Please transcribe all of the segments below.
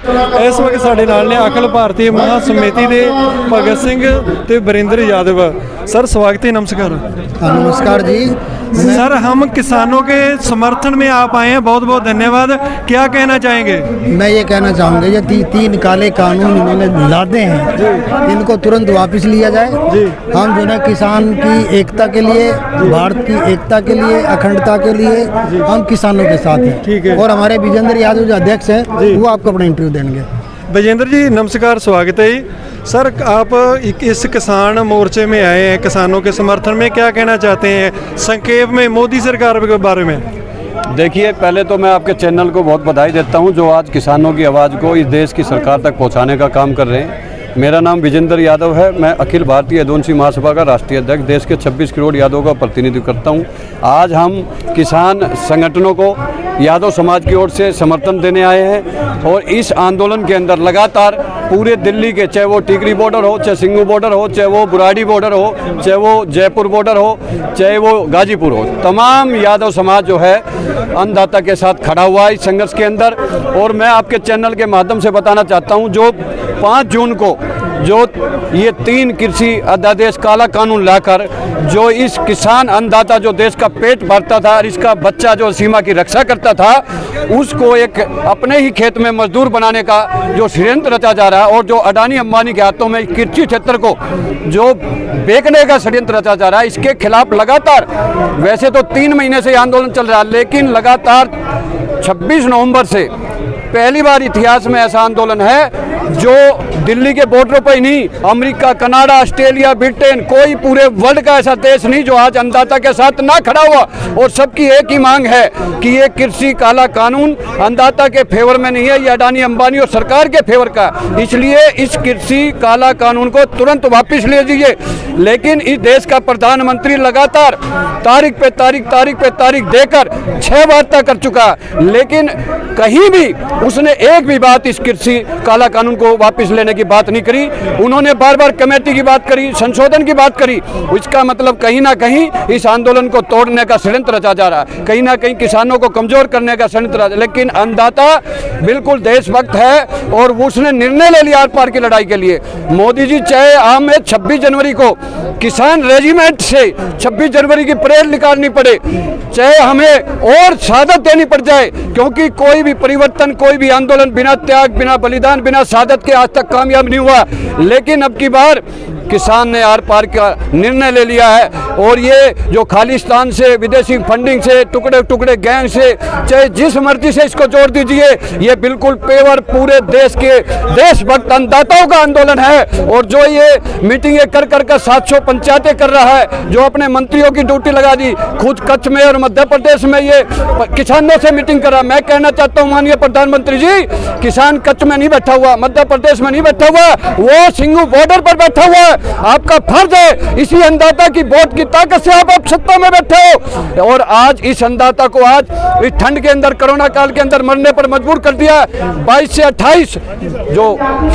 इस वक्त साडे नाल ने अखिल भारतीय महासमिति के भगत सिंह ते वरिंदर यादव। सर स्वागत है, नमस्कार। नमस्कार जी। सर हम किसानों के समर्थन में आप आए हैं, बहुत बहुत धन्यवाद। क्या कहना चाहेंगे? मैं ये कहना चाहूँगा ये तीन काले कानून इन्होंने लादे हैं, इनको तुरंत वापस लिया जाए। हम जो है किसान की एकता के लिए, भारत की एकता के लिए, अखंडता के लिए हम किसानों के साथ हैं। ठीक है। और हमारे विजेंद्र यादव जो अध्यक्ष हैं वो आपको अपना इंटरव्यू देंगे। विजेंद्र जी नमस्कार, स्वागत है। सर आप इस किसान मोर्चे में आए हैं, किसानों के समर्थन में क्या कहना चाहते हैं संक्षेप में मोदी सरकार के बारे में? देखिए, पहले तो मैं आपके चैनल को बहुत बधाई देता हूं जो आज किसानों की आवाज़ को इस देश की सरकार तक पहुंचाने का काम कर रहे हैं। मेरा नाम विजेंद्र यादव है, मैं अखिल भारतीय यदुवंशी महासभा का राष्ट्रीय अध्यक्ष, देश के 26 करोड़ यादवों का प्रतिनिधित्व करता हूं। आज हम किसान संगठनों को यादव समाज की ओर से समर्थन देने आए हैं और इस आंदोलन के अंदर लगातार पूरे दिल्ली के, चाहे वो टिकरी बॉर्डर हो, चाहे सिंगू बॉर्डर हो, चाहे वो बुराड़ी बॉर्डर हो, चाहे वो जयपुर बॉर्डर हो, चाहे वो गाजीपुर हो, तमाम यादव समाज जो है अन्नदाता के साथ खड़ा हुआ है इस संघर्ष के अंदर। और मैं आपके चैनल के माध्यम से बताना चाहता हूं, जो 5 जून को जो ये 3 कृषि अध्यादेश काला कानून लाकर जो इस किसान अन्नदाता जो देश का पेट भरता था और इसका बच्चा जो सीमा की रक्षा करता था, उसको एक अपने ही खेत में मजदूर बनाने का जो षड्यंत्र रचा जा रहा है और जो अडानी अंबानी के हाथों में कृषि क्षेत्र को जो बेचने का षड्यंत्र रचा जा रहा है, इसके खिलाफ लगातार, वैसे तो 3 महीने से आंदोलन चल रहा है, लेकिन लगातार 26 नवंबर से पहली बार इतिहास में ऐसा आंदोलन है जो दिल्ली के बॉर्डरों पर ही नहीं, अमेरिका, कनाडा, ऑस्ट्रेलिया, ब्रिटेन, कोई पूरे वर्ल्ड का ऐसा देश नहीं जो आज अन्नदाता के साथ ना खड़ा हुआ। और सबकी एक ही मांग है कि ये कृषि काला कानून अन्नदाता के फेवर में नहीं है, ये अडानी अंबानी और सरकार के फेवर का। इसलिए इस कृषि काला कानून को तुरंत वापस ले लीजिए। लेकिन इस देश का प्रधानमंत्री लगातार तारीख पे तारीख देकर 6 बार तक कर चुका, लेकिन कहीं भी उसने एक भी बात इस कृषि काला कानून को वापस लेने की बात नहीं करी। उन्होंने बार बार कमेटी की बात करी, संशोधन की बात करी। इसका मतलब कहीं ना कहीं इस आंदोलन को तोड़ने का षड्यंत्र रचा जा रहा है, कहीं ना कहीं किसानों को कमजोर करने का षड्यंत्र। लेकिन अन्नदाता बिल्कुल देशभक्त है और उसने निर्णय ले लिया आर पार की लड़ाई के लिए। मोदी जी चाहे हमें 26 जनवरी को किसान रेजिमेंट से 26 जनवरी की परेड निकालनी पड़े, चाहे हमें और शहादत देनी पड़ जाए, क्योंकि कोई भी परिवर्तन, कोई भी आंदोलन बिना त्याग, बिना बलिदान, बिना शहादत के आज तक कामयाब नहीं हुआ। लेकिन अब की बार किसान ने आर पार का निर्णय ले लिया है और ये जो खालिस्तान से, विदेशी फंडिंग से, टुकड़े टुकड़े गैंग से, चाहे जिस मर्जी से इसको जोड़ दीजिए, ये बिल्कुल पेवर पूरे देश के देशभक्त अन्नदाताओं का आंदोलन है। और जो ये मीटिंगें कर 700 पंचायतें कर रहा है, जो अपने मंत्रियों की ड्यूटी लगा दी, खुद कच्छ में और मध्य प्रदेश में ये किसानों से मीटिंग कर रहा। मैं कहना चाहता हूँ माननीय प्रधानमंत्री जी, किसान कच्छ में नहीं बैठा हुआ, मध्य प्रदेश में नहीं बैठा हुआ, वो सिंगू बॉर्डर पर बैठा हुआ है। आपका फर्ज है, इसी अन्नदाता की वोट की ताकत से आप सत्ता में बैठे हो और आज इस अन्नदाता को आज इस ठंड के अंदर, कोरोना काल के अंदर मरने पर मजबूर कर दिया। 22 से 28 जो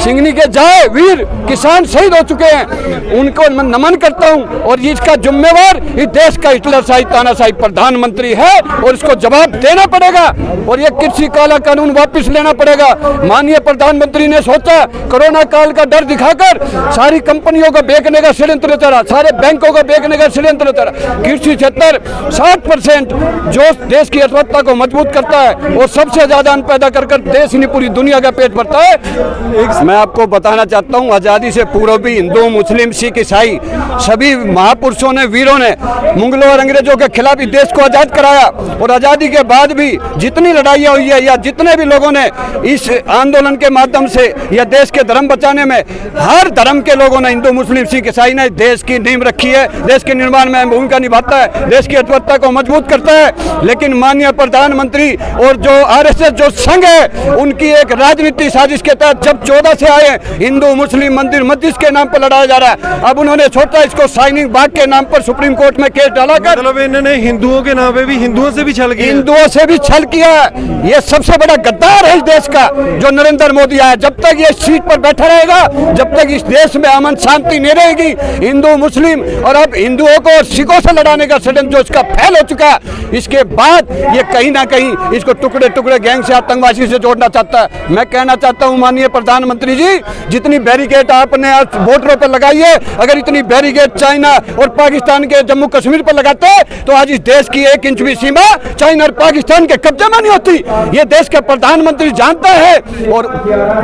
सिंगनी के जाए वीर किसान शहीद हो चुके हैं, उनको नमन करता हूं। और इसका जिम्मेवार इस देश का हिटलरशाही तानाशाही प्रधानमंत्री है और इसको जवाब देना पड़ेगा और ये कृषि काला कानून वापस लेना पड़ेगा। माननीय प्रधानमंत्री ने सोचा कोरोना काल का डर दिखाकर सारी कंपनियों को बेचने का षड्यंत्र चला, सारे बैंकों को बेचने का षड्यंत्र चला। कृषि क्षेत्र 60% जो देश की अर्थव्यवस्था को मजबूत करता है और सबसे ज्यादा अन्न पैदा कर देश नहीं पूरी दुनिया का पेट भरता है। मैं आपको बताना चाहता हूँ, आजादी से पूर्व भी हिंदू, मुस्लिम, सिख, ईसाई सभी महापुरुषों ने, वीरों ने मुगलों और अंग्रेजों के खिलाफ इस देश को आजाद कराया। और आजादी के बाद भी जितनी लड़ाइयाँ हुई है या जितने भी लोगों ने इस आंदोलन के माध्यम से या देश के धर्म बचाने में, हर धर्म के लोगों ने, हिंदू, मुस्लिम, सिख, ईसाई ने देश की नींव रखी है, देश के निर्माण में भूमिका निभाता है, देश की अर्थव्यवस्था को मजबूत करता है। लेकिन माननीय प्रधानमंत्री और जो आरएसएस जो संघ है, उनकी एक राजनीतिक साजिश के तहत जब 14 से आए, हिंदू मुस्लिम मंदिर मस्जिद के नाम पर लड़ाया जा रहा है। अब उन्होंने सोचा इसको शाइनिंग बाग के नाम पर सुप्रीम कोर्ट में केस डाला कर, मतलब इन्होंने हिंदुओं के नाम पे भी हिंदुओं से भी छल किया, हिंदुओं से भी छल किया। ये सबसे बड़ा गद्दार है इस देश का जो नरेंद्र मोदी आया। जब तक ये सीट पर बैठा रहेगा, जब तक इस देश में अमन शांति नहीं रहेगी। हिंदू मुस्लिम और अब हिंदुओं को और सिखों से लड़ाने का षड्यंत्र जो इसका फैल हो चुका है, इसके बाद ये कहीं ना कहीं इसको टुकड़े टुकड़े गैंग से, आतंकवादी से जोड़ना चाहता है। मैं कहना चाहता हूं माननीय प्रधानमंत्री जी, जितनी बैरिकेड आपने आज बॉर्डरों पर लगाई है, अगर इतनी बैरिकेड चाइना और पाकिस्तान के जम्मू कश्मीर पर लगाते तो आज इस देश की 1 इंच भी सीमा चाइना और पाकिस्तान के कब्जे में नहीं होती। ये देश के प्रधानमंत्री जानता है और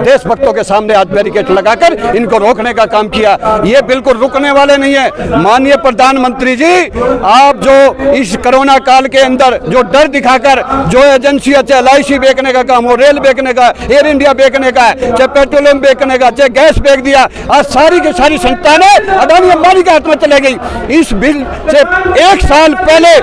देशभक्तों के सामने आज बैरिकेड लगाकर इनको रोकने का काम किया। ये बिल्कुल रुकने वाले नहीं है। माननीय प्रधानमंत्री जी, आप जो इस कोरोना काल के अंदर जो डर दिखाकर जो एजेंसियां, चाहे LIC बेचने का काम हो, रेल बेचने का, एयर इंडिया बेचने का, चाहे पेट्रोलियम बेचने का, चाहे गैस बेच दिया, आज सारी की सारी संस्थानें अडानी अंबानी के हाथ में चले गई। इस बिल से 1 साल पहले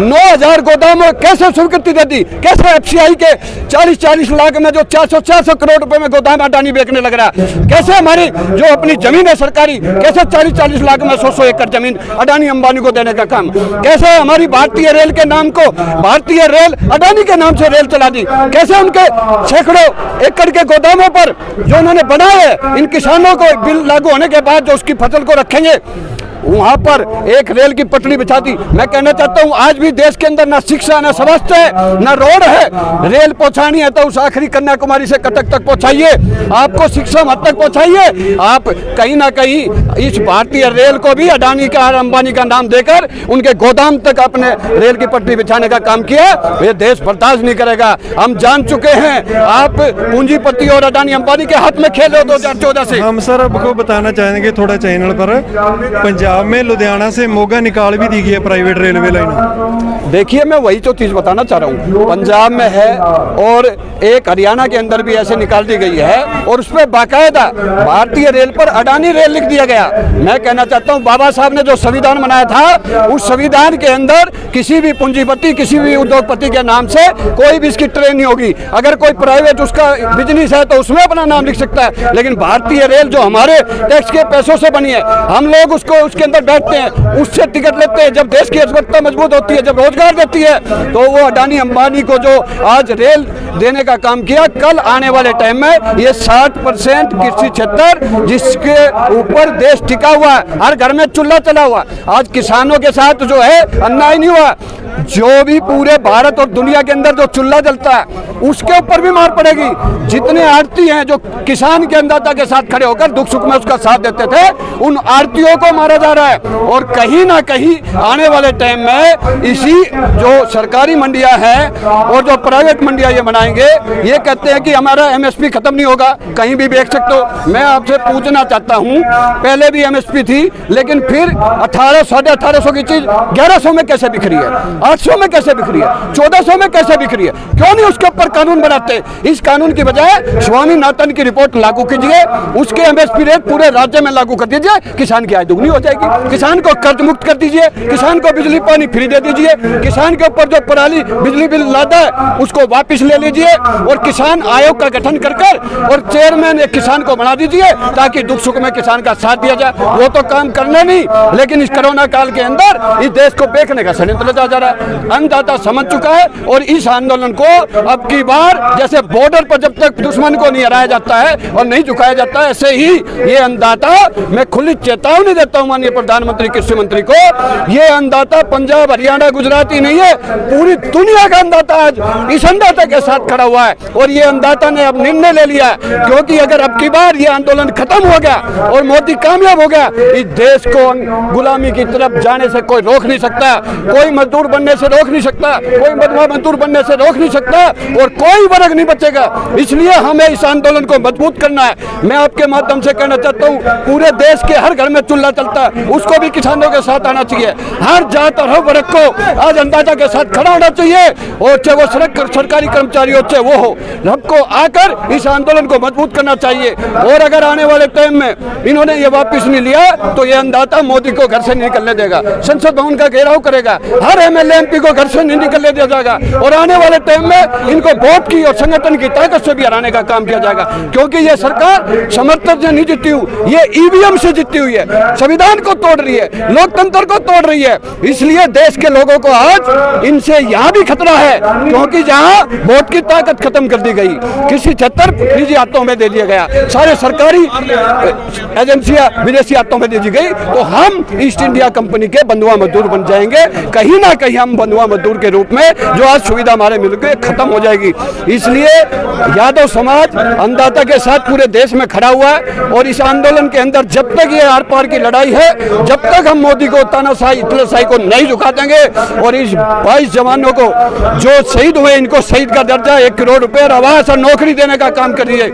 9000 गोदामों कैसे स्वीकृति दे दी? कैसे FCI के 40-40 लाख में जो 400 करोड़ रुपए में गोदाम अडानी बेचने लग रहा? कैसे हमारी जो अपनी जमीन है सरकारी, कैसे 40-40 लाख में 100 एकड़ जमीन अडानी अंबानी को देने का काम? कैसे हमारी भारतीय रेल के नाम को भारतीय रेल अडानी के नाम से रेल चला दी? कैसे उनके सैकड़ों एकड़ के गोदामों पर जो उन्होंने बनाए हैं, इन किसानों को बिल लागू होने के बाद जो उसकी फसल को रखेंगे, वहां पर एक रेल की पटरी बिछा दी। मैं कहना चाहता हूं आज भी देश के अंदर ना शिक्षा, ना स्वास्थ्य है, ना रोड है। रेल पहुंचानी है तो उस आखिरी कन्याकुमारी से कटक तक पहुंचाइए, आपको शिक्षा मत तक पहुंचाइए। आप कहीं ना कहीं इस भारतीय रेल को भी अडानी का और अंबानी का नाम देकर उनके गोदाम तक अपने रेल की पटरी बिछाने का काम किया। ये देश बर्दाश्त नहीं करेगा। हम जान चुके हैं आप पूंजीपति और अडानी अंबानी के हाथ में खेले 2014 से। हम सर आपको बताना चाहेंगे थोड़ा चैनल पर, पंजाब में लुधियाना से मोगा निकाल भी दी गई है प्राइवेट रेलवे लाइन। देखिए, मैं वही तो चीज बताना चाह रहा हूँ, पंजाब में है और एक हरियाणा के अंदर भी ऐसे निकाल दी गई है और उसमें बाकायदा भारतीय रेल पर अडानी रेल लिख दिया गया। मैं कहना चाहता हूँ बाबा साहब ने जो संविधान बनाया था, उस संविधान के अंदर किसी भी पूंजीपति, किसी भी उद्योगपति के नाम से कोई भी इसकी ट्रेन नहीं होगी। अगर कोई प्राइवेट उसका बिजनेस है तो उसमें अपना नाम लिख सकता है, लेकिन भारतीय रेल जो हमारे टैक्स के पैसों से बनी है, हम लोग उसको उसके अंदर बैठते हैं, उससे टिकट लेते हैं। जब देश की अर्थव्यवस्था मजबूत होती है, जब रोजगार देती है, तो वो अडानी अंबानी को जो आज रेल देने का काम किया, कल आने वाले टाइम में ये 60% कृषि क्षेत्र जिसके ऊपर देश टिका हुआ है, हर घर में चूल्हा चला हुआ, आज किसानों के साथ जो है अन्याय नहीं हुआ। जो भी पूरे भारत और दुनिया के अंदर जो चूल्हा जलता है उसके ऊपर भी मार पड़ेगी। जितने आड़ती हैं जो किसान के अन्नदाता के साथ खड़े होकर दुख सुख में उसका साथ देते थे, उन आड़तियों को मारा जा रहा है। और कहीं ना कहीं आने वाले टाइम में इसी जो सरकारी मंडियां हैं और जो प्राइवेट मंडियां ये बनाएंगे, ये कहते हैं कि हमारा MSP खत्म नहीं होगा, कहीं भी बेच सकते हो। मैं आपसे पूछना चाहता हूँ, पहले भी MSP थी, लेकिन फिर 1800 साढ़े 1800 की चीज 1100 में कैसे बिक रही है, 800 में कैसे बिक रही है, 1400 में कैसे बिक रही है? क्यों नहीं उसके ऊपर कानून बनाते? इस कानून की बजाय स्वामीनाथन की रिपोर्ट लागू कीजिए, उसके MSP रेट पूरे राज्य में लागू कर दीजिए, किसान की आय दुगनी हो जाएगी। किसान को कर्ज मुक्त कर दीजिए, किसान को बिजली पानी फ्री दे दीजिए, किसान के ऊपर जो पराली बिजली बिल लादा है उसको वापिस ले लीजिए और किसान आयोग का गठन कर और चेयरमैन एक किसान को बना दीजिए ताकि दुख सुख में किसान का साथ दिया जाए। वो तो काम करना नहीं, लेकिन इस कोरोना काल के अंदर इस देश को बेचने का षड्यंत्र जा रहा है। अन्नदाता समझ चुका है और इस आंदोलन को अब की बार जैसे बॉर्डर पर जब तक दुश्मन को नहीं हराया जाता है और नहीं झुकाया जाता है, ऐसे ही ये अन्नदाता, मैं खुली चेतावनी देता हूं माननीय प्रधानमंत्री कृषि मंत्री को, ये अन्नदाता पंजाब हरियाणा गुजरात ही नहीं है, पूरी दुनिया का अन्नदाता आज इस अन्नदाता के साथ खड़ा हुआ है। और ये अन्नदाता ने अब निर्णय ले लिया है, क्योंकि अगर अब की बार ये आंदोलन खत्म हो गया और मोदी कामयाब हो गया, इस देश को गुलामी की तरफ जाने से कोई रोक नहीं सकता, कोई मजदूर बनने से रोक नहीं सकता, कोई मधुआ मजदूर बनने से रोक नहीं सकता और कोई वर्ग नहीं बचेगा। इसलिए हमें इस आंदोलन को मजबूत करना है। मैं आपके माध्यम से कहना चाहता हूँ, पूरे देश के हर घर में चूल्हा चलता है, उसको भी किसानों के साथ आना चाहिए। हर जात और हर वर्ग को आज अन्नदाता के साथ खड़ा होना चाहिए और चाहे वो सरकारी कर्मचारी हो चाहे वो हो, सबको आकर इस आंदोलन को मजबूत करना चाहिए। और अगर आने वाले टाइम में इन्होंने ये वापस नहीं लिया तो ये अन्नदाता मोदी को घर से नहीं निकलने देगा, संसद भवन का घेराव करेगा, हर MLA एमएलए-एमपी को घर से नहीं निकलने दिया जाएगा और आने वाले टाइम में इनको वोट की और संगठन की ताकत से भी हराने का काम किया जाएगा, क्योंकि ये सरकार समर्थन से नहीं जीती हुई, ये ईवीएम से जीती हुई है, संविधान को तोड़ रही है, लोकतंत्र को तोड़ रही है। इसलिए देश के लोगों को आज इनसे यहाँ भी खतरा है, क्योंकि जहाँ वोट की ताकत खत्म कर दी गई, किसी छतर निजी हाथों में दे दिया गया, सारे सरकारी एजेंसियां विदेशी हाथों में दे दी गई, तो हम ईस्ट इंडिया कंपनी के बंधुआ मजदूर बन जाएंगे। कहीं ना कहीं हम बंधुआ मजदूर के रूप में जो आज सुविधा हमारे मिल गई खत्म हो जाएगी। इसलिए यादव समाज अन्नदाता के साथ पूरे देश में खड़ा हुआ है और इस आंदोलन के अंदर जब तक ये आर पार की लड़ाई है, जब तक हम मोदी को तानाशाही इतलाशाही को नहीं झुका देंगे और इस 22 जवानों को जो शहीद हुए इनको शहीद का दर्जा 1 करोड़ रुपए और आवास और नौकरी देने का काम करिए,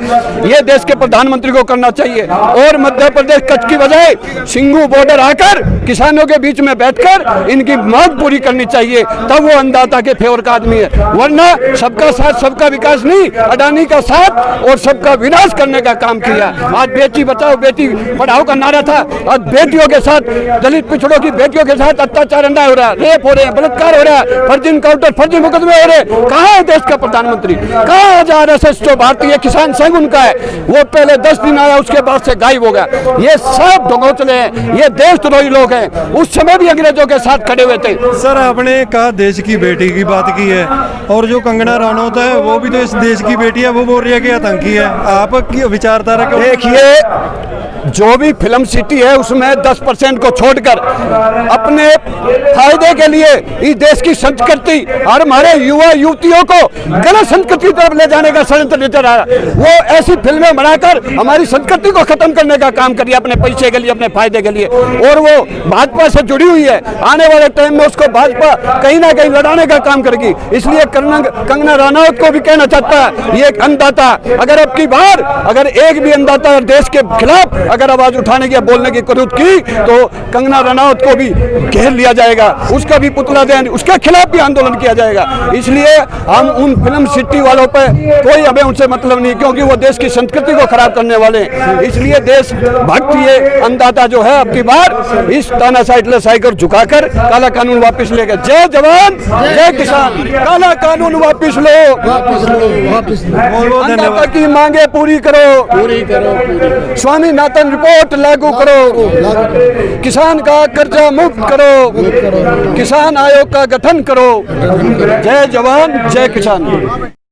ये देश के प्रधानमंत्री को करना चाहिए। और मध्य प्रदेश कच्छ की बजाय सिंघू बॉर्डर आकर किसानों के बीच में बैठकर इनकी मांग पूरी करनी चाहिए, तब वो अन्नदाता के फेवर का आदमी है। वरना सबका साथ सबका विकास नहीं, अडानी का साथ और सबका विनाश करने का काम किया। आज बेटी बचाओ बेटी पढ़ाओ का नारा था, आज बेटियों के साथ, दलित पिछड़ों की बेटियों के साथ अत्याचार अन्याय हो रहा है, रेप हो रहे हैं, बलात्कार हो रहा है, फर्जी इनकाउंटर, फर्जी मुकदमे हो रहे हैं। कहाँ है देश का प्रधानमंत्री? कहाँ आज आरएसएस जो भारतीय किसान संघ उनका है, वो पहले 10 दिन आया, उसके बाद से गायब हो गया। ये सब ढोंगोचले हैं, ये देशद्रोही लोग हैं। उस समय भी अंग्रेजों के साथ खड़े हुए थे। सर आपने कहा देश की बेटी की बात की है, और जो कंगना रनौत है वो भी तो इस देश की बेटी है, वो बोल रही है कि आतंकी है। आपकी विचारधारा क्या? देखिए, जो भी फिल्म सिटी है उसमें 10% को छोड़कर अपने फायदे के लिए इस देश की संस्कृति और हमारे युवा युवतियों को गलत संस्कृति की तरफ ले जाने का षड्यंत्र नजर आ रहा है। वो ऐसी फिल्में बनाकर हमारी संस्कृति को खत्म करने का काम करिए अपने पैसे के लिए, अपने फायदे के लिए, और वो भाजपा से जुड़ी हुई है। आने वाले टाइम में उसको भाजपा कहीं ना कहीं लड़ाने का काम करेगी। इसलिए कंगना रनौत को भी कहना चाहता है, ये एक अन्नदाता, अगर अब की बार अगर एक भी अन्नदाता देश के खिलाफ अगर आवाज उठाने की बोलने की कोशिश की तो कंगना रनौत को भी घेर लिया जाएगा, उसका भी पुतला दहन, उसके खिलाफ भी आंदोलन किया जाएगा। इसलिए हम उन फिल्म सिटी वालों पे कोई हमें उनसे मतलब नहीं, क्योंकि वो देश की संस्कृति को खराब करने वाले हैं। इसलिए देश भक्त ये अन्नदाता जो है अब की बार इस तानाशाही इतलाशाही को झुकाकर काला कानून वापस लेगा। जय जवान जय किसान, काला कानून वापस लो, अन्नदाता की मांगे पूरी करो, स्वामीनाथन रिपोर्ट लागू करो, किसान का कर्जा मुक्त करो, किसान आयोग का गठन करो। जय जवान जय किसान।